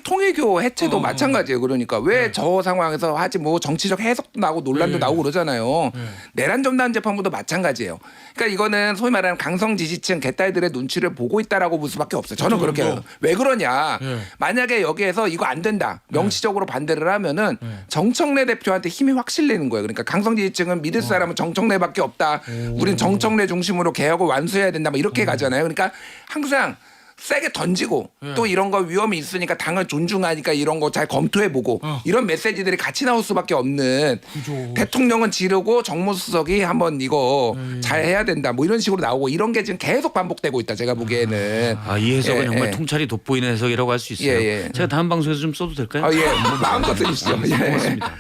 통일교 해체도 마찬가지예요. 그러니까 왜 저 상황에서 하지 뭐 정치적 해석도 나고 논란도 예. 나오고 그러잖아요. 예. 내란 전담 재판부도 마찬가지예요. 그러니까 이거는 소위 말하는 강성 지지층 개딸들의 눈치를 보고 있다라고 볼 수밖에 없어요. 저는 그렇게 해요. 왜 그러냐? 예. 만약에 여기에서 이거 안 된다. 명시적으로 반대를 하면은 정청래 대표한테 힘이 확 실리는 거예요. 그러니까 강성 지지층은 믿을 사람은 정청래밖에 없다. 우린 정청래 중심으로 개혁을 완수해야 된다. 뭐 이렇게 가잖아요. 그러니까 항상 세게 던지고 또 이런 거 위험이 있으니까 당을 존중하니까 이런 거 잘 검토해보고 이런 메시지들이 같이 나올 수밖에 없는 그죠. 대통령은 지르고 정무수석이 한번 이거 잘 해야 된다 뭐 이런 식으로 나오고 이런 게 지금 계속 반복되고 있다 제가 보기에는. 이 해석은 예, 정말 예. 통찰이 돋보이는 해석이라고 할 수 있어요. 예, 예. 제가 다음 방송에서 좀 써도 될까요? 예, 마음껏 쓰십시오. 고맙습니다.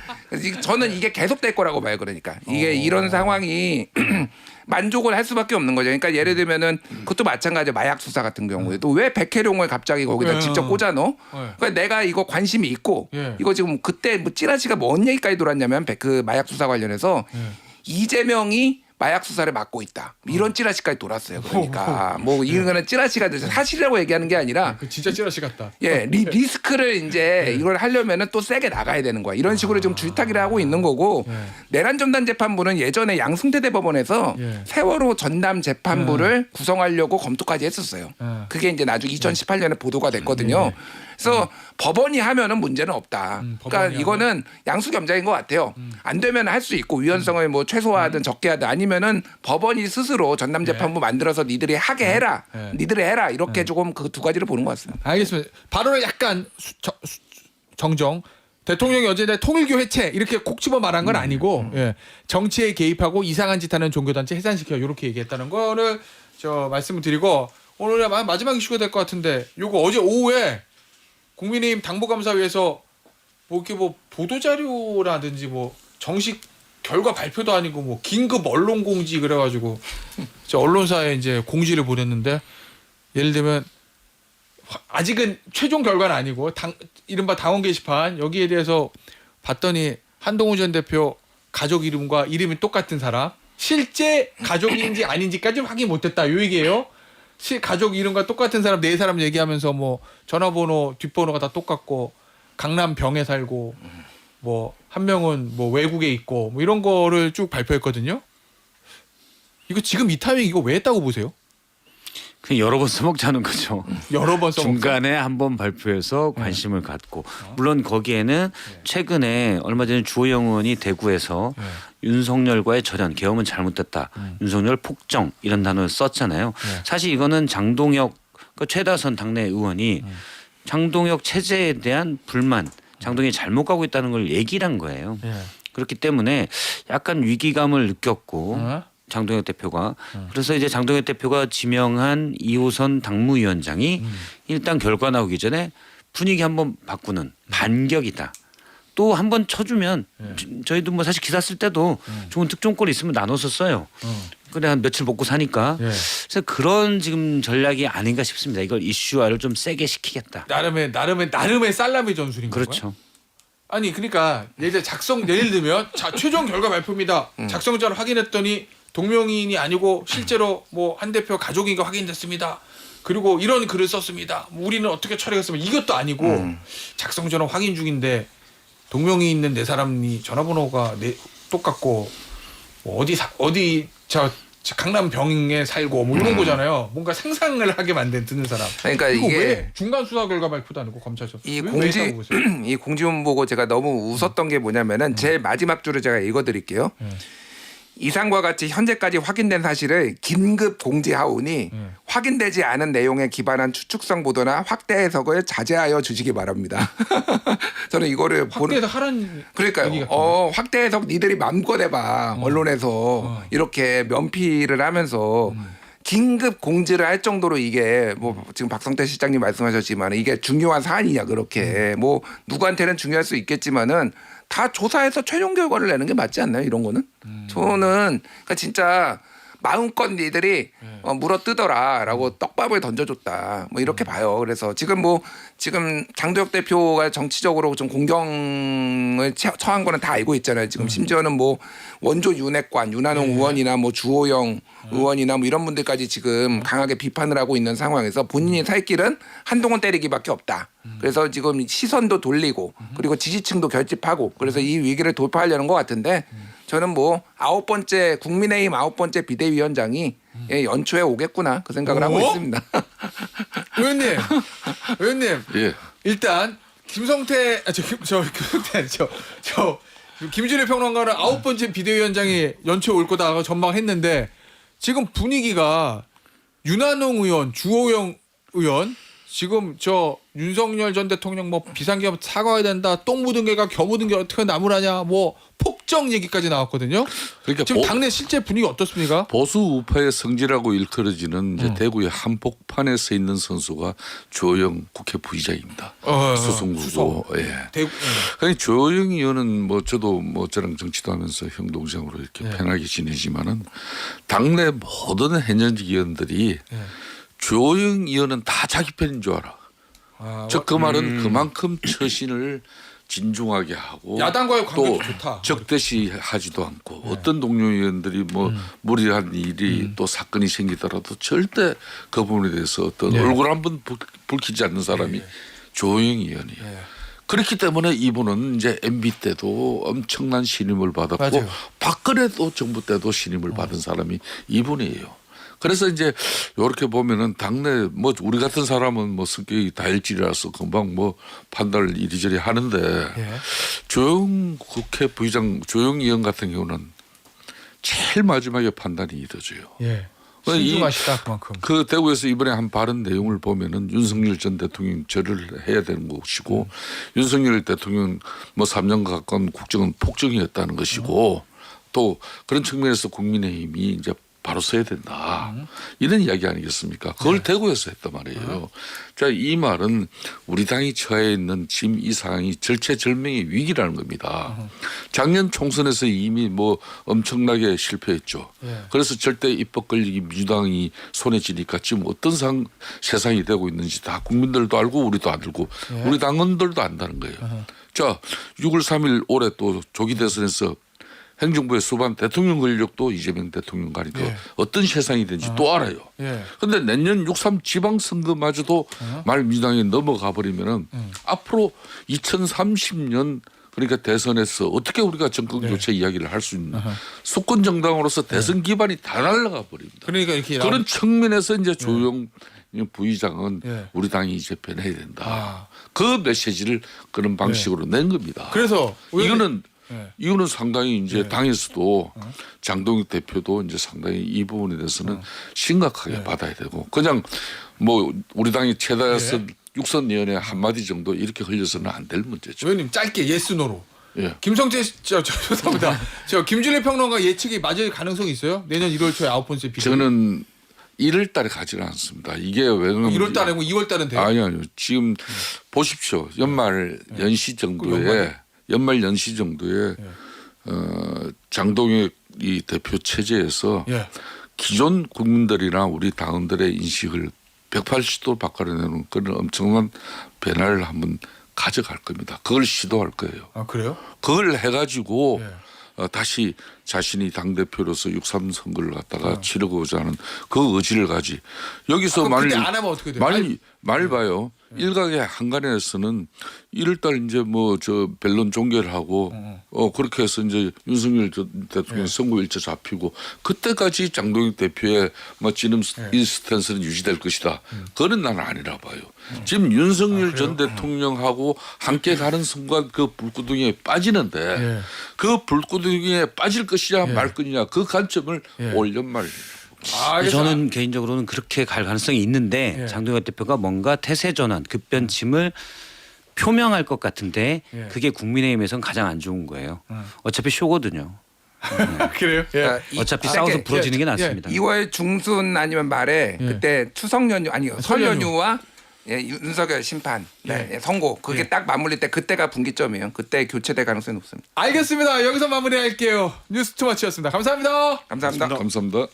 저는 이게 계속될 거라고 봐요. 그러니까 이게 이런 상황이 만족을 할 수밖에 없는 거죠. 그러니까 예를 들면은 그것도 마찬가지예요. 마약 수사 같은 경우에도 왜 백혜룡을 갑자기 거기다 직접 꽂아 넣어? 그러니까 내가 이거 관심이 있고 이거 지금 그때 뭐 찌라시가 뭔 얘기까지 돌았냐면 그 마약 수사 관련해서 이재명이 마약 수사를 맡고 있다. 이런 찌라시까지 돌았어요. 그러니까 뭐 이거는 찌라시가 사실이라고 얘기하는 게 아니라 그 진짜 찌라시 같다. 예, 리스크를 이제 이걸 하려면은 또 세게 나가야 되는 거야. 이런 식으로 지금 줄타기를 하고 있는 거고 내란 전담 재판부는 예전에 양승태 대법원에서 세월호 전담 재판부를 구성하려고 검토까지 했었어요. 그게 이제 나중에 2018년에 보도가 됐거든요. 그래서 법원이 하면은 문제는 없다. 그러니까 이거는 양수겸장인 것 같아요. 안 되면 할 수 있고 위헌성을 뭐 최소화하든 적게 하든 아니면은 법원이 스스로 전담 재판부 만들어서 니들이 하게 해라. 니들이 해라. 이렇게 조금 그 두 가지를 보는 것 같습니다. 알겠습니다. 발언을 약간 정정. 대통령이 어제 통일교 해체 이렇게 콕 집어 말한 건 아니고 예. 정치에 개입하고 이상한 짓 하는 종교단체 해산시켜 이렇게 얘기했다는 거를 말씀을 드리고 오늘 마지막 이슈가 될 것 같은데 요거 어제 오후에 국민의힘 당부감사위에서 뭐 이렇게 뭐 보도자료라든지 뭐 정식 결과 발표도 아니고 뭐 긴급 언론 공지 그래가지고 저 언론사에 이제 공지를 보냈는데 예를 들면 아직은 최종 결과는 아니고 이른바 당원 게시판 여기에 대해서 봤더니 한동훈 전 대표 가족 이름과 이름이 똑같은 사람 실제 가족인지 아닌지까지 확인 못했다 요 얘기예요. 가족 이름과 똑같은 사람 4사람 얘기하면서 뭐 전화번호 뒷번호가 다 똑같고 강남 병에 살고 뭐 한 명은 뭐 외국에 있고 뭐 이런 거를 쭉 발표했거든요. 이거 지금 이 타이밍 이거 왜 했다고 보세요? 그냥 여러 번 써먹자는 거죠. 여러 번 써먹자. 중간에 한 번 발표해서 관심을 갖고 물론 거기에는 최근에 얼마 전에 주호영 의원이 대구에서 윤석열과의 절연 계엄은 잘못됐다. 윤석열 폭정 이런 단어를 썼잖아요. 사실 이거는 장동혁 최다선 당내 의원이 장동혁 체제에 대한 불만 장동혁이 잘못 가고 있다는 걸 얘기를 한 거예요. 그렇기 때문에 약간 위기감을 느꼈고 장동혁 대표가 그래서 이제 장동혁 대표가 지명한 2호선 당무위원장이 일단 결과 나오기 전에 분위기 한번 바꾸는 반격이다. 또 한 번 쳐주면 저희도 뭐 사실 기사 쓸 때도 좋은 특종권이 있으면 나눠서 써요. 그래 한 며칠 먹고 사니까. 그래서 그런 지금 전략이 아닌가 싶습니다. 이걸 이슈화를 좀 세게 시키겠다. 나름의 살라미 전술인 거예요. 그렇죠. 아니 그러니까 예를 들면 자 최종 결과 발표입니다. 작성자를 확인했더니 동명이인이 아니고 실제로 뭐 한 대표 가족인 거 확인됐습니다. 그리고 이런 글을 썼습니다. 우리는 어떻게 처리했으면 이것도 아니고 작성자는 확인 중인데 동명이 있는 4사람이 전화번호가 똑같고 뭐 어디 강남 병에 살고 뭐 이런 거잖아요. 뭔가 상상을 하게 만든 듣는 사람. 그러니까 이거 이게 왜 중간 수사 결과 발표도 아니고 검찰서 이 공지문 보고 제가 너무 웃었던 게 뭐냐면은 제일 마지막 줄을 제가 읽어드릴게요. 이상과 같이 현재까지 확인된 사실을 긴급 공지하오니 확인되지 않은 내용에 기반한 추측성 보도나 확대 해석을 자제하여 주시기 바랍니다. 저는 이거를 확대해서 하라는 그러니까요. 확대 해석 니들이 마음껏 해봐. 언론에서 이렇게 면피를 하면서 긴급 공지를 할 정도로 이게 뭐 지금 박성태 실장님 말씀하셨지만 이게 중요한 사안이냐 그렇게 뭐 누구한테는 중요할 수 있겠지만은 다 조사해서 최종 결과를 내는 게 맞지 않나요? 이런 거는 저는 그러니까 진짜 마음껏 니들이 물어 뜯어라라고 떡밥을 던져줬다 뭐 이렇게 봐요. 그래서 지금 장도혁 대표가 정치적으로 좀 공경을 처한 거는 다 알고 있잖아요. 지금 심지어는 뭐 원조 윤핵관 윤한홍 의원이나 뭐 주호영 의원이나 뭐 이런 분들까지 지금 강하게 비판을 하고 있는 상황에서 본인이 살 길은 한동훈 때리기밖에 없다. 그래서 지금 시선도 돌리고 그리고 지지층도 결집하고 그래서 이 위기를 돌파하려는 것 같은데 저는 뭐 국민의힘 9번째 비대위원장이 연초에 오겠구나 그 생각을 하고 있습니다. 의원님 예. 일단 김성태 김준일 평론가는 9번째 비대위원장이 연초에 올 거다 전망했는데 지금 분위기가 윤한홍 의원, 주호영 의원 지금 윤석열 전 대통령 뭐 비상계엄 사과해야 된다. 똥 묻은 개가 겨 묻은 게 어떻게 나무라냐. 뭐 폭정 얘기까지 나왔거든요. 그러니까 지금 당내 실제 분위기 어떻습니까? 보수 우파의 성지라고 일컬어지는 이제 대구의 한복판에 서 있는 선수가 주호영 국회 부의장입니다. 수성구고. 예. 그러니까 주호영 의원은 뭐 저도 뭐 저랑 정치도 하면서 형 동생으로 이렇게 편하게 지내지만은 당내 모든 현역직 의원들이 주호영 의원은 다 자기 편인 줄 알아. 즉 그 말은 그만큼 처신을 진중하게 하고 야당과의 관계도 또 좋다. 적대시하지도 않고 어떤 동료 의원들이 뭐 무리한 일이 또 사건이 생기더라도 절대 그 부분에 대해서 어떤 얼굴 한번 붉히지 않는 사람이 조영희 의원이에요. 그렇기 때문에 이분은 이제 MB 때도 엄청난 신임을 받았고 맞아요. 박근혜도 정부 때도 신임을 받은 사람이 이분이에요. 그래서 이제 이렇게 보면은 당내 뭐 우리 같은 사람은 뭐 성격이 다혈질이라서 금방 뭐 판단을 이리저리 하는데 조영 국회 부의장 조영희 의원 같은 경우는 제일 마지막에 판단이 이루어져요. 예. 이- 신중하시다 그만큼. 그 대구에서 이번에 한 발언 내용을 보면은 윤석열 전 대통령 절을 해야 되는 것이고 윤석열 대통령 뭐 3년 가까운 국정은 폭정이었다는 것이고 또 그런 측면에서 국민의힘이 이제 바로 서야 된다. 이런 이야기 아니겠습니까? 그걸 대구에서 했단 말이에요. 자, 이 말은 우리 당이 처해 있는 지금 이 상황이 절체절명의 위기라는 겁니다. 작년 총선에서 이미 뭐 엄청나게 실패했죠. 그래서 절대 입법 권력이 민주당이 손에 쥐니까 지금 어떤 세상이 되고 있는지 다 국민들도 알고 우리도 알고 우리 당원들도 안다는 거예요. 자, 6월 3일 올해 또 조기 대선에서 행정부의 수반 대통령 권력도 이재명 대통령 가니까 어떤 세상이 되는지 또 알아요. 그런데 내년 6.3 지방선거마저도 말 민주당이 넘어가 버리면은 앞으로 2030년 그러니까 대선에서 어떻게 우리가 정권 교체 이야기를 할 수 있는 수권 정당으로서 대선 기반이 다 날아가 버립니다. 그러니까 이렇게 그런 측면에서 이제 조영 부의장은 우리 당이 이제 변해야 된다. 그 메시지를 그런 방식으로 낸 겁니다. 그래서 이거는 상당히 이제 당에서도 장동익 대표도 이제 상당히 이 부분에 대해서는 심각하게 받아야 되고 그냥 뭐 우리 당이 최다에서 육선 의원의 한마디 정도 이렇게 흘려서는 안 될 문제죠. 의원님 짧게 예스노로. 예. 김성재 죄송합니다. 저 김준일 평론가 예측이 맞을 가능성이 있어요? 내년 1월 초에 9번째 비전. 저는 1월 달에 가지는 않습니다. 이게 왜 그러면 1월 달이고 2월 달은 돼요? 아니요. 지금 보십시오. 연말 연시 정도에 장동익 이 대표 체제에서 기존 국민들이나 우리 당원들의 인식을 180도 바꿔내는 그런 엄청난 변화를 한번 가져갈 겁니다. 그걸 시도할 거예요. 아 그래요? 그걸 해가지고 다시 자신이 당대표로서 6.3 선거를 갖다가 치르고자 하는 그 의지를 가지. 여기서 그때 안 하면 어떻게 돼요? 말 봐요. 일각의 한간에서는 1월달 이제 뭐 저 변론 종결하고 그렇게 해서 이제 윤석열 대통령 선거일자 잡히고 그때까지 장동익 대표의 뭐 지금 이 스탠스는 유지될 것이다. 그건 나는 아니라 봐요. 지금 윤석열 전 대통령하고 함께 가는 순간 그 불구덩이에 빠지는데 그 불구덩이에 빠질 것이냐 말 것이냐 그 관점을 올 연말. 저는 개인적으로는 그렇게 갈 가능성이 있는데 장동혁 대표가 뭔가 태세 전환, 급변침을 표명할 것 같은데 그게 국민의힘에선 가장 안 좋은 거예요. 어차피 쇼거든요. 그래요? 어차피 싸워서 부러지는 게 낫습니다. 2월 중순 아니면 말에 그때 추석 연휴 아니요 설 연휴와 윤석열 심판 선고 그게 딱 맞물릴 때 그때가 분기점이에요. 그때 교체될 가능성이 높습니다. 알겠습니다. 여기서 마무리할게요. 뉴스 투마치였습니다. 감사합니다. 감사합니다. 감사합니다.